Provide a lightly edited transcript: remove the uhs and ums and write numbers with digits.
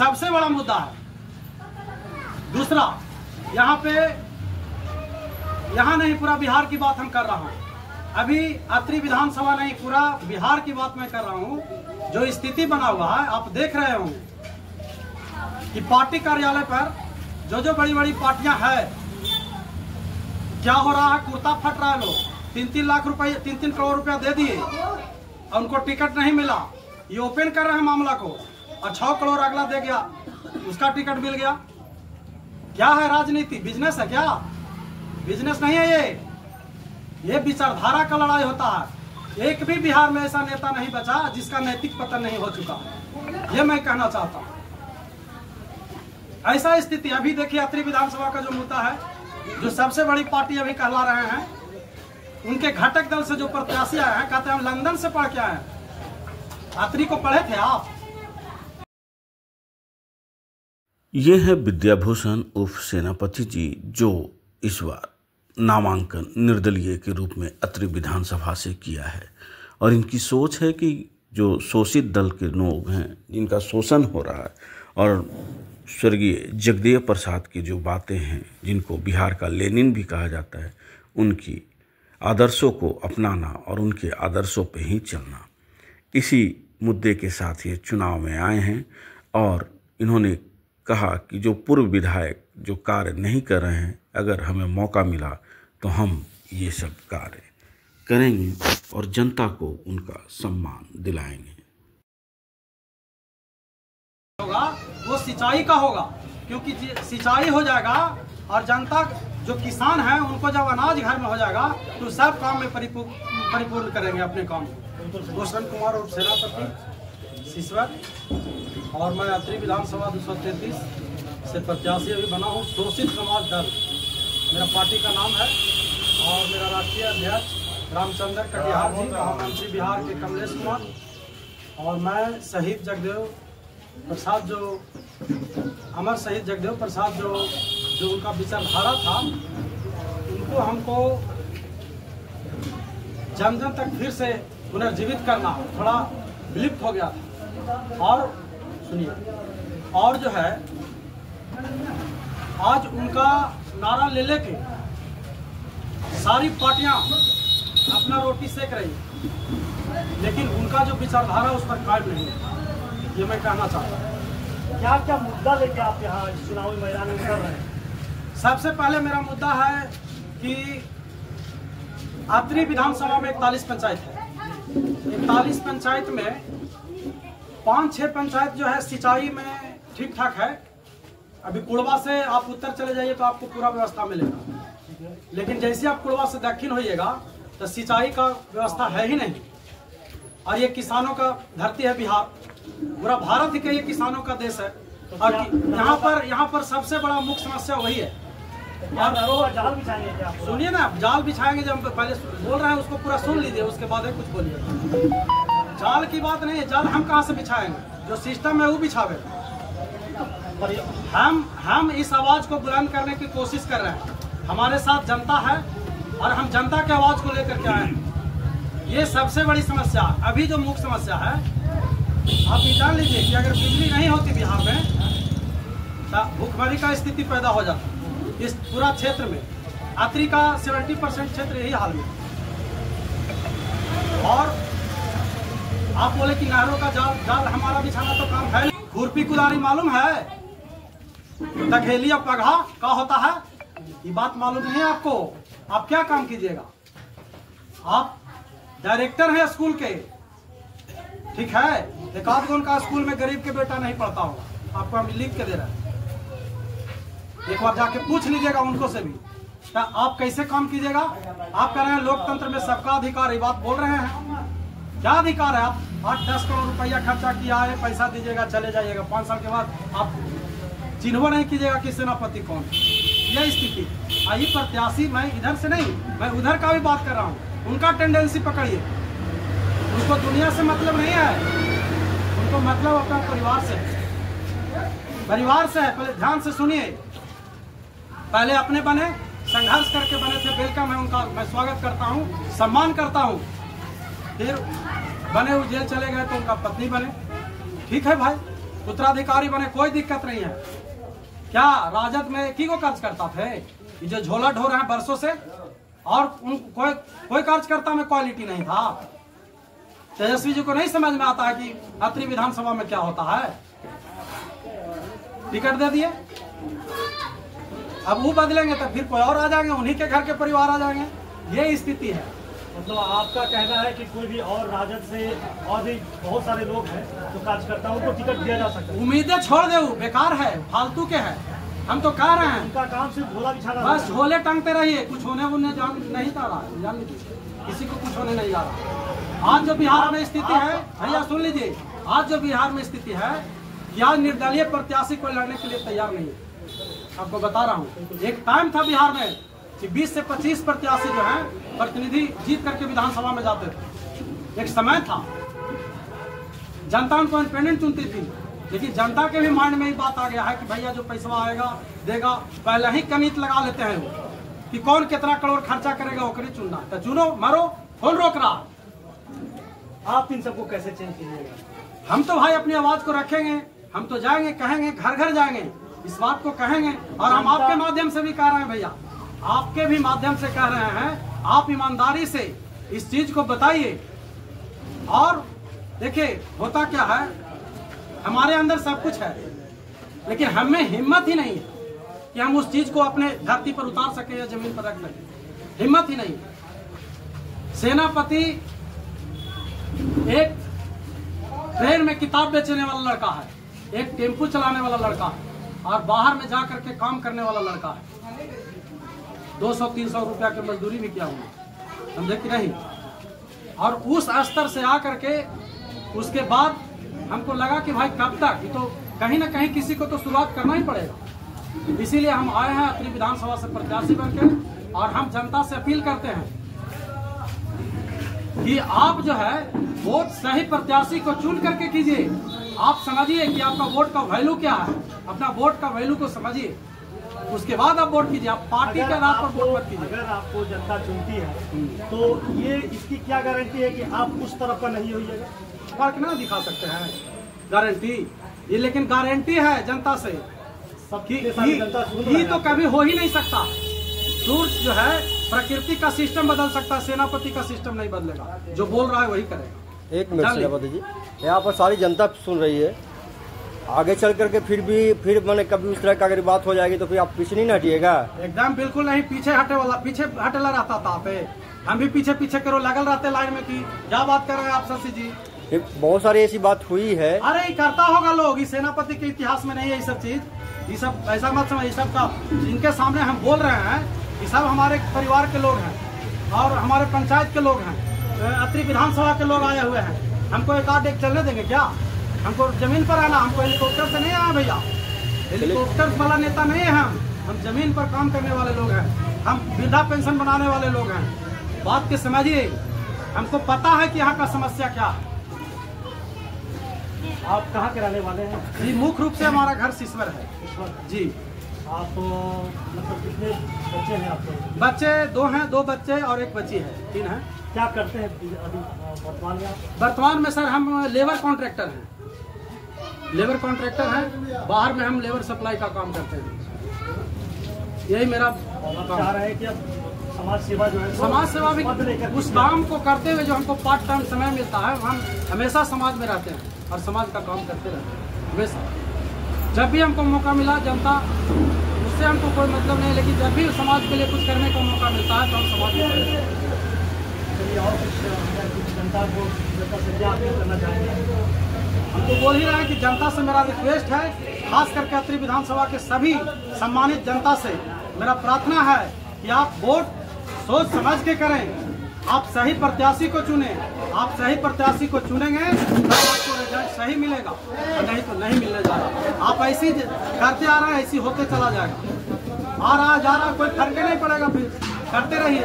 सबसे बड़ा मुद्दा है। दूसरा, यहाँ नहीं, पूरा बिहार की बात हम कर रहा हूँ। अभी अत्रि विधानसभा नहीं, पूरा बिहार की बात मैं कर रहा हूँ। जो स्थिति बना हुआ है आप देख रहे होंगे कि पार्टी कार्यालय पर जो बड़ी बड़ी पार्टियां हैं, क्या हो रहा है, कुर्ता फट रहा है। लोग 3-3 लाख रुपए, 3-3 करोड़ रुपया दे दिए और उनको टिकट नहीं मिला। ये ओपन कर रहे हैं मामला को, और 6 करोड़ अगला दे गया, उसका टिकट मिल गया। क्या है राजनीति? बिजनेस है क्या? बिजनेस नहीं है ये विचारधारा का लड़ाई होता है। एक भी बिहार में ऐसा नेता नहीं बचा जिसका नैतिक पतन नहीं हो चुका, ये मैं कहना चाहता हूँ। ऐसा स्थिति अभी देखिए, अत्रि विधानसभा का जो मुद्दा है, जो सबसे बड़ी पार्टी अभी कहला रहे हैं, उनके घटक दल से जो प्रत्याशी आए हैं, कहते हैं हम लंदन से पढ़ के आए हैं। अत्रि को पढ़े थे आप? ये है विद्याभूषण उर्फ सेनापति जी, जो इस बार नामांकन निर्दलीय के रूप में अत्रि विधानसभा से किया है। और इनकी सोच है कि जो शोषित दल के लोग हैं, जिनका शोषण हो रहा है, और स्वर्गीय जगदेव प्रसाद की जो बातें हैं, जिनको बिहार का लेनिन भी कहा जाता है, उनकी आदर्शों को अपनाना और उनके आदर्शों पे ही चलना, इसी मुद्दे के साथ ये चुनाव में आए हैं। और इन्होंने कहा कि जो पूर्व विधायक जो कार्य नहीं कर रहे हैं, अगर हमें मौका मिला तो हम ये सब कार्य करेंगे और जनता को उनका सम्मान दिलाएंगे। होगा वो सिंचाई का होगा, क्योंकि सिंचाई हो जाएगा और जनता जो किसान हैं उनको जब अनाज घर में हो जाएगा तो सब काम में परिपूर्ण करेंगे अपने काम को। भूषण कुमार और सेनापति सिसवर, और मैं अत्रि विधानसभा 233 से प्रत्याशी अभी बना हूँ। शोषित समाज दल मेरा पार्टी का नाम है, और मेरा राष्ट्रीय अध्यक्ष रामचंद्र कटिहार जी, महामंत्री बिहार के कमलेश कुमार, और मैं शहीद जगदेव प्रसाद, जो अमर शहीद जगदेव प्रसाद जो उनका विचारधारा था, उनको हमको जन जन तक फिर से पुनर्जीवित करना थोड़ा विलुप्त हो गया था। और सुनिए, और जो है आज उनका नारा ले लेके सारी पार्टियां अपना रोटी सेक रही, लेकिन उनका जो विचारधारा उस पर कायम नहीं है, ये मैं कहना चाहता हूँ। क्या क्या मुद्दा लेके आप यहाँ चुनावी मैदान में कर रहे हैं? सबसे पहले मेरा मुद्दा है कि अत्रि विधानसभा में 41 पंचायत है। 41 पंचायत में 5-6 पंचायत जो है सिंचाई में ठीक ठाक है। अभी कुड़वा से आप उत्तर चले जाइए तो आपको पूरा व्यवस्था मिलेगा, लेकिन जैसे आप कुड़वा से दक्षिण होइएगा तो सिंचाई का व्यवस्था है ही नहीं। और ये किसानों का धरती है बिहार, पूरा भारत ही का ये किसानों का देश है। और यहाँ पर सबसे बड़ा मुख्य समस्या वही है। और जाल बिछाएंगे क्या? सुनिए ना, जाल बिछाएंगे, जब पहले बोल रहे हैं उसको पूरा सुन लीजिए, उसके बाद कुछ बोलिए। जाल की बात नहीं है, जाल हम कहाँ से बिछाएंगे? जो सिस्टम है वो बिछावे। हम इस आवाज को बुलंद करने की कोशिश कर रहे हैं। हमारे साथ जनता है और हम जनता के आवाज को लेकर के आए हैं। ये सबसे बड़ी समस्या, अभी जो मुख्य समस्या है, आप ये जान लीजिए कि अगर बिजली नहीं होती बिहार में तो भूखमरी का स्थिति पैदा हो जाता इस पूरा क्षेत्र में। अत्रि का 70% क्षेत्र यही हाल में। और आप बोले कि नहरों का जाल हमारा बिछाना तो काम है नहीं। खुरपी कुदारी मालूम है? दखेलिया पगहा क्या होता है? ये बात मालूम नहीं है आपको? आप क्या काम कीजिएगा? आप डायरेक्टर हैं स्कूल के, ठीक है, एक आध गुण का स्कूल में गरीब के बेटा नहीं पढ़ता होगा, आपको हम लिख के दे रहे हैं। एक बार जाके पूछ लीजिएगा उनको से भी, तो आप कैसे काम कीजिएगा? आप कह रहे हैं लोकतंत्र में सबका अधिकार, ये बात बोल रहे हैं। क्या अधिकार है? आप 8-10 करोड़ रुपया खर्चा किया है, पैसा दीजिएगा, चले जाइएगा। 5 साल के बाद आप चिन्ह नहीं कीजिएगा कि सेनापति कौन। यह स्थिति आई। प्रत्याशी मैं इधर से नहीं, मैं उधर का भी बात कर रहा हूँ। उनका टेंडेंसी पकड़िए, उनको दुनिया से मतलब नहीं है, उनको मतलब अपना परिवार से है। पहले ध्यान से सुनिए, पहले अपने बने, संघर्ष करके बने थे, वेलकम है उनका, मैं स्वागत करता हूँ, सम्मान करता हूँ। फिर बने वो जेल चले गए तो उनका पत्नी बने, ठीक है भाई, उत्तराधिकारी बने, कोई दिक्कत नहीं है। क्या राजद में की को कार्य करता थे? ये जो झोला ढो रहे हैं बरसों से, और कोई कार्यकर्ता में क्वालिटी नहीं था। तेजस्वी जी को नहीं समझ में आता है कि अत्रि विधानसभा में क्या होता है। टिकट दे दिए, अब वो बदलेंगे तो फिर कोई और आ जाएंगे, उन्हीं के घर के परिवार आ जाएंगे। ये स्थिति है। मतलब आपका कहना है कि कोई भी और राजद से और भी बहुत सारे लोग हैं जो कार्यकर्ताओं को टिकट दिया जा सकता है। उम्मीदें छोड़ दे, बेकार है, फालतू के है। हम तो कह रहे हैं उनका काम सिर्फ झोला बिछाना, बस झोले टांगते रहिए, कुछ होने नहीं जा रहा, जान लीजिए, किसी को कुछ होने नहीं जा रहा। आज जो बिहार में स्थिति है, भैया सुन लीजिए, आज जो बिहार में स्थिति है कि आज निर्दलीय प्रत्याशी कोई लड़ने के लिए तैयार नहीं है। आपको बता रहा हूँ, एक टाइम था बिहार में कि 20 से 25 प्रत्याशी जो हैं प्रतिनिधि जीत करके विधानसभा में जाते थे। एक समय था, जनता उनको इंडिपेंडेंट चुनती थी, लेकिन जनता के भी माइंड में ये बात आ गया है कि भैया जो पैसा आएगा देगा, पहले ही कनीत लगा लेते हैं वो कि कौन कितना करोड़ खर्चा करेगा, वो करी चुनना तो चुनो, मरो, कौन रोक रहा। आप इन सबको कैसे चेंज कीजिएगा? हम तो भाई अपनी आवाज को रखेंगे, हम तो जाएंगे, कहेंगे, घर घर जाएंगे, इस बात को कहेंगे। और हम आपके माध्यम से भी कह रहे हैं भैया, आपके भी माध्यम से कह रहे हैं, आप ईमानदारी से इस चीज को बताइए। और देखिए होता क्या है, हमारे अंदर सब कुछ है, लेकिन हमें हिम्मत ही नहीं है कि हम उस चीज को अपने धरती पर उतार सके या जमीन पर रख सके। हिम्मत ही नहीं। सेनापति एक ट्रेन में किताब बेचने वाला लड़का है, एक टेम्पू चलाने वाला लड़का है, और बाहर में जा करके काम करने वाला लड़का है। 200-300 रुपया की मजदूरी भी किया हुआ, समझे कि नहीं। और उस स्तर से आकर के उसके बाद हमको लगा कि भाई कब तक, तो कहीं ना कहीं किसी को तो शुरुआत करना ही पड़ेगा। इसीलिए हम आए हैं अत्रि विधानसभा से प्रत्याशी बनकर, और हम जनता से अपील करते हैं कि आप जो है वोट सही प्रत्याशी को चुन करके कीजिए। आप समझिए कि आपका वोट का वैल्यू क्या है, अपना वोट का वैल्यू को समझिए, उसके बाद आप वोट कीजिए। आप पार्टी के आधार पर वोट मत कीजिए। अगर आपको जनता चुनती है तो ये इसकी क्या गारंटी है कि आप उस तरफ का नहीं होइएगा? फर्क ना दिखा सकते हैं गारंटी ये, लेकिन गारंटी है जनता से ये तो कभी हो ही नहीं सकता। सूर्य जो है प्रकृति का सिस्टम बदल सकता है, सेनापति का सिस्टम नहीं बदलेगा। जो बोल रहा है वही करेगा। एक मिनट सेनापति जी, यहाँ पर सारी जनता सुन रही है, आगे चल करके फिर मैंने कभी उस तरह का अगर बात हो जाएगी तो फिर आप पीछे नहीं हटिएगा? एकदम बिल्कुल नहीं, पीछे हटेला रहता था पे। हम भी पीछे करो लगल रहते लाइन में कि क्या बात कर रहे हैं आप शशि जी। बहुत सारी ऐसी बात हुई है। अरे करता होगा लोग, इस सेनापति के इतिहास में नहीं है ये सब चीज। ये सब ऐसा मत समझ, ये सब का जिनके सामने हम बोल रहे हैं ये सब हमारे परिवार के लोग हैं और हमारे पंचायत के लोग हैं, अत्रि विधानसभा के लोग आए हुए हैं। हमको एक आध एक चलने देंगे क्या? हमको जमीन पर आना, हमको हेलीकॉप्टर से नहीं आया भैया, हेलीकॉप्टर वाला नेता नहीं है। हम जमीन पर काम करने वाले लोग हैं, हम वृद्धा पेंशन बनाने वाले लोग हैं। बात के समझिए, हमको पता है कि यहाँ का समस्या क्या है। आप कहाँ के रहने वाले हैं? जी मुख्य रूप से हमारा घर सिसवर है जी। आप मतलब कितने बच्चे हैं आपके? बच्चे 2 हैं, 2 बच्चे और 1 बच्ची है, 3 हैं। क्या करते हैं अभी वर्तमान में? वर्तमान में सर हम लेबर कॉन्ट्रैक्टर हैं, लेबर कॉन्ट्रैक्टर हैं। बाहर में हम लेबर सप्लाई का काम करते हैं, यही मेरा आप चाह रहे हैं कि अब समाज सेवा जो है, समाज सेवा भी उस काम को करते हुए जो हमको पार्ट टाइम समय मिलता है, हम हमेशा समाज में रहते हैं और समाज का काम करते रहते हैं हमेशा। जब भी हमको मौका मिला, जनता उससे हमको कोई मतलब नहीं, लेकिन जब भी समाज के लिए कुछ करने का मौका मिलता है तो हम समाज में करते हैं। और कुछ जनता को से क्या अपील करना चाहेंगे? हम तो बोल ही रहे हैं कि जनता से मेरा रिक्वेस्ट है, खास करके अत्रि विधानसभा के सभी सम्मानित जनता से मेरा प्रार्थना है कि आप वोट सोच समझ के करें, आप सही प्रत्याशी को चुने। आप सही प्रत्याशी को चुनेंगे तो आपको रिजल्ट सही मिलेगा, और नहीं तो नहीं मिलने जा रहा। आप ऐसी करते आ रहे हैं, ऐसी होते चला जाएगा। आ रहा जा रहा, कोई फर्क नहीं पड़ेगा, फिर करते रहिए।